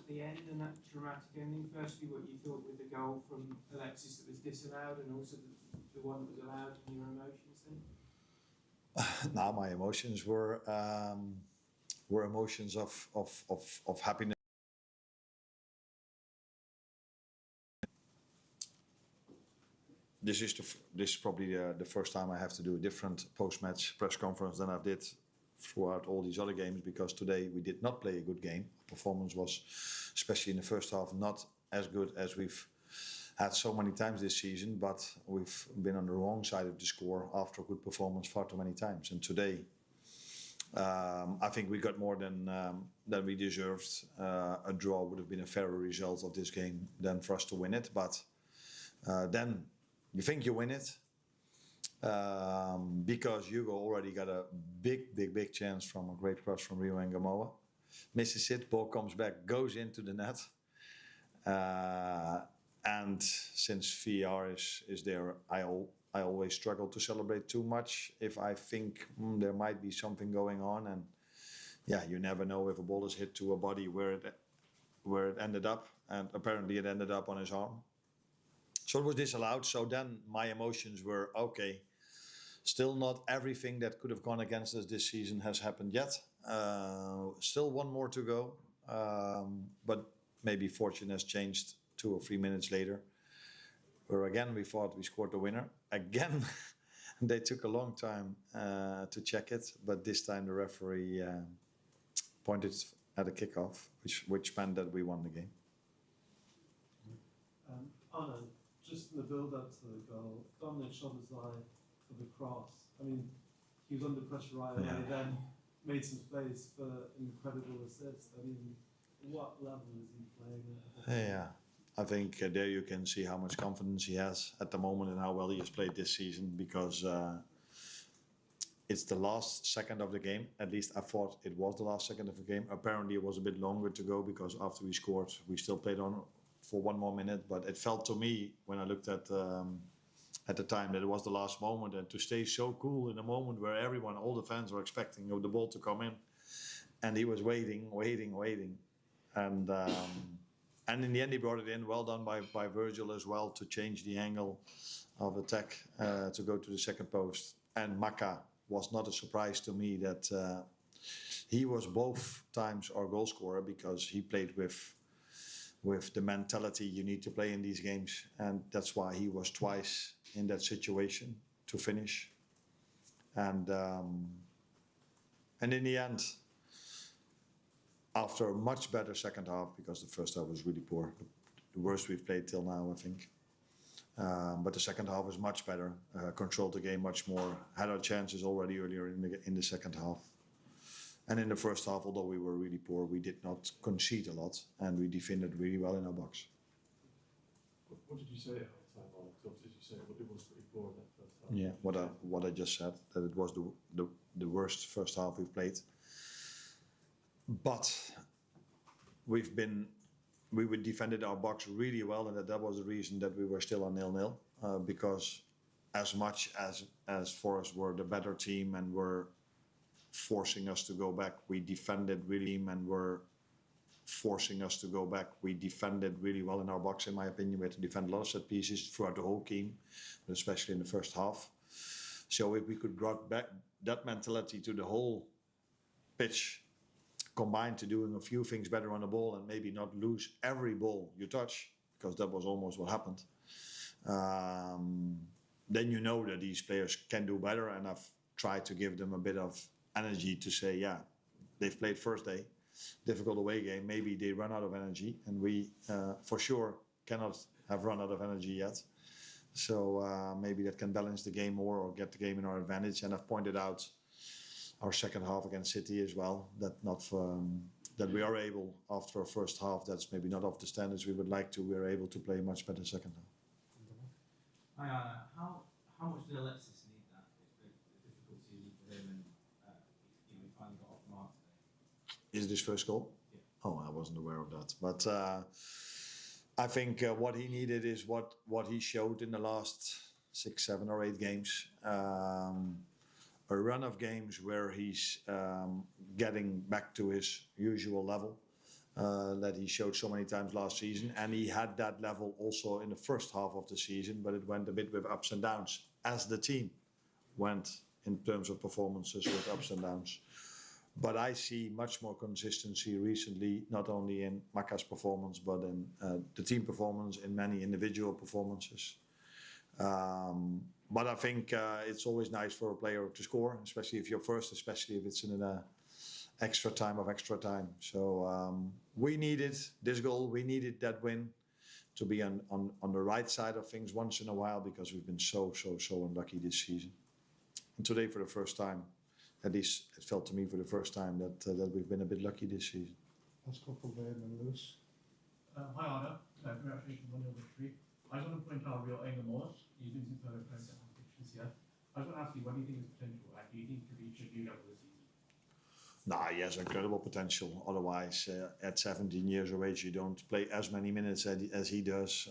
the end and that dramatic ending? Firstly, what you thought with the goal from Alexis that was disallowed, and also the one that was allowed, and your emotions then? Now my emotions were emotions of happiness. This is probably the first time I have to do a different post-match press conference than I did throughout all these other games, because today we did not play a good game. Performance was, especially in the first half, not as good as we've had so many times this season, but we've been on the wrong side of the score after a good performance far too many times. And today, I think we got more than we deserved. A draw would have been a fairer result of this game than for us to win it. But then you think you win it, because Hugo already got a big chance from a great cross from Rio and Gamoa. Misses it, ball comes back, goes into the net. And since VAR is there, I always struggle to celebrate too much if I think there might be something going on. And yeah, you never know if a ball is hit to a body where it ended up. And apparently it ended up on his arm. So it was disallowed. So then my emotions were, okay, still not everything that could have gone against us this season has happened yet. Still one more to go. But maybe fortune has changed 2 or 3 minutes later, where again we thought we scored the winner. Again, they took a long time to check it, but this time the referee pointed at a kickoff, which meant that we won the game. Anna, just in the build-up to the goal, Dominic shot his eye for the cross. I mean, he was under pressure right away, then made some space for an incredible assist. I mean, what level is he playing at? Yeah, I think there you can see how much confidence he has at the moment and how well he has played this season, because it's the last second of the game. At least I thought it was the last second of the game. Apparently it was a bit longer to go, because after we scored, we still played on for 1 more minute. But it felt to me, when I looked at the time, that it was the last moment. And to stay so cool in a moment where everyone, all the fans were expecting the ball to come in. And he was waiting. And in the end, he brought it in. Well done by Virgil as well to change the angle of attack to go to the second post. And Maka was not a surprise to me that he was both times our goal scorer, because he played with the mentality you need to play in these games. And that's why he was twice in that situation to finish. And in the end, after a much better second half, because the first half was really poor, the worst we've played till now, I think. But the second half was much better, controlled the game much more, had our chances already earlier in the second half. And in the first half, although we were really poor, we did not concede a lot, and we defended really well in our box. What did you say at half-time, Alex? Obviously, you say it was pretty poor in that first half. Yeah, what I just said, that it was the worst first half we've played. But we defended our box really well, and that was the reason that we were still on 0-0. Because as much as Forest were the better team and were forcing us to go back, we defended really, and were forcing us to go back. We defended really well in our box, in my opinion. We had to defend a lot of set pieces throughout the whole game, but especially in the first half. So if we could brought back that mentality to the whole pitch, combined to doing a few things better on the ball and maybe not lose every ball you touch, because that was almost what happened, then you know that these players can do better. And I've tried to give them a bit of energy to say, yeah, they've played first day, difficult away game, maybe they run out of energy, and we for sure cannot have run out of energy yet. So maybe that can balance the game more or get the game in our advantage. And I've pointed out our second half against City as well, that we are able, after a first half that's maybe not of the standards we would like to, we're able to play a much better second half. How much did Alexis need that? The difficulty for him, and he finally got off the mark today. Is it his first goal? Yeah. Oh, I wasn't aware of that. But I think what he needed is what he showed in the last 6, 7 or 8 games. A run of games where he's getting back to his usual level. that he showed so many times last season, and he had that level also in the first half of the season, but it went a bit with ups and downs, as the team went in terms of performances with ups and downs. But I see much more consistency recently, not only in Maka's performance, but in the team performance, in many individual performances. But I think it's always nice for a player to score, especially if you're first, especially if it's in an extra time. So we needed this goal, we needed that win to be on the right side of things once in a while, because we've been so unlucky this season. And today, for the first time, at least it felt to me for the first time that we've been a bit lucky this season. Pascal Colbert and Lewis. Hi Arne, congratulations on your victory. I just want to point out you're aiming the most. You didn't seem to have impressed at this year. I just want to ask you, what do you think is potential? Like, do you think you could reach a new level this season? Nah, he has incredible potential. Otherwise, at 17 years of age, you don't play as many minutes as he does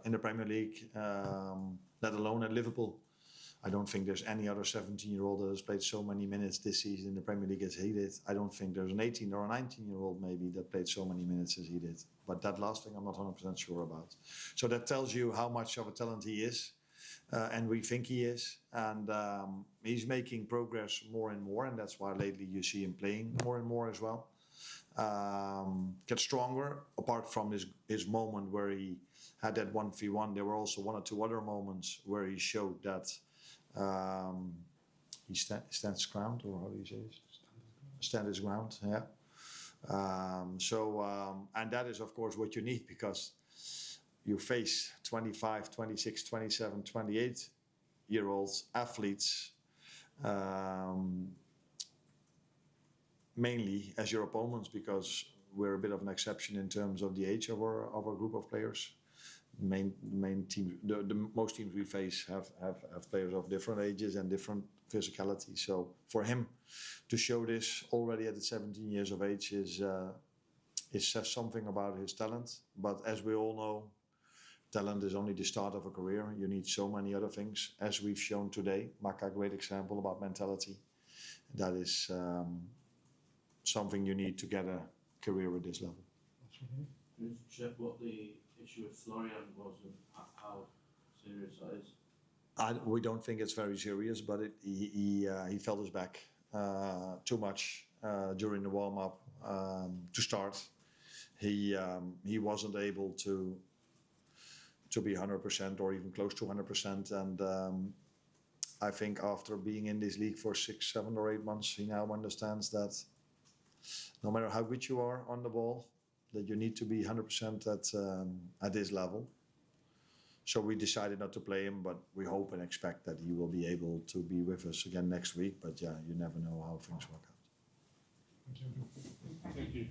in the Premier League, let alone at Liverpool. I don't think there's any other 17-year-old that has played so many minutes this season in the Premier League as he did. I don't think there's an 18 or a 19-year-old maybe that played so many minutes as he did. But that last thing I'm not 100% sure about. So that tells you how much of a talent he is. And we think he is. And he's making progress more and more. And that's why lately you see him playing more and more as well. Get stronger. Apart from his moment where he had that 1v1, there were also one or two other moments where he showed that he stands ground, or how do you say it? Stand his ground, yeah. And that is of course what you need, because you face 25, 26, 27, 28-year-old athletes mainly as your opponents, because we're a bit of an exception in terms of the age of our group of players. Main team, the most teams we face have players of different ages and different physicality. So for him to show this already at 17 years of age says something about his talent. But as we all know, talent is only the start of a career. You need so many other things, as we've shown today. Maka, great example about mentality. That is something you need to get a career at this level. Can you check what the issue with Florian was and how serious that is? We don't think it's very serious, but he felt his back too much during the warm-up to start. He wasn't able to be 100% or even close to 100%, and I think after being in this league for 6, 7 or 8 months, he now understands that no matter how good you are on the ball, that you need to be 100% at this level. So we decided not to play him, but we hope and expect that he will be able to be with us again next week. But yeah, you never know how things work out. Thank you. Thank you.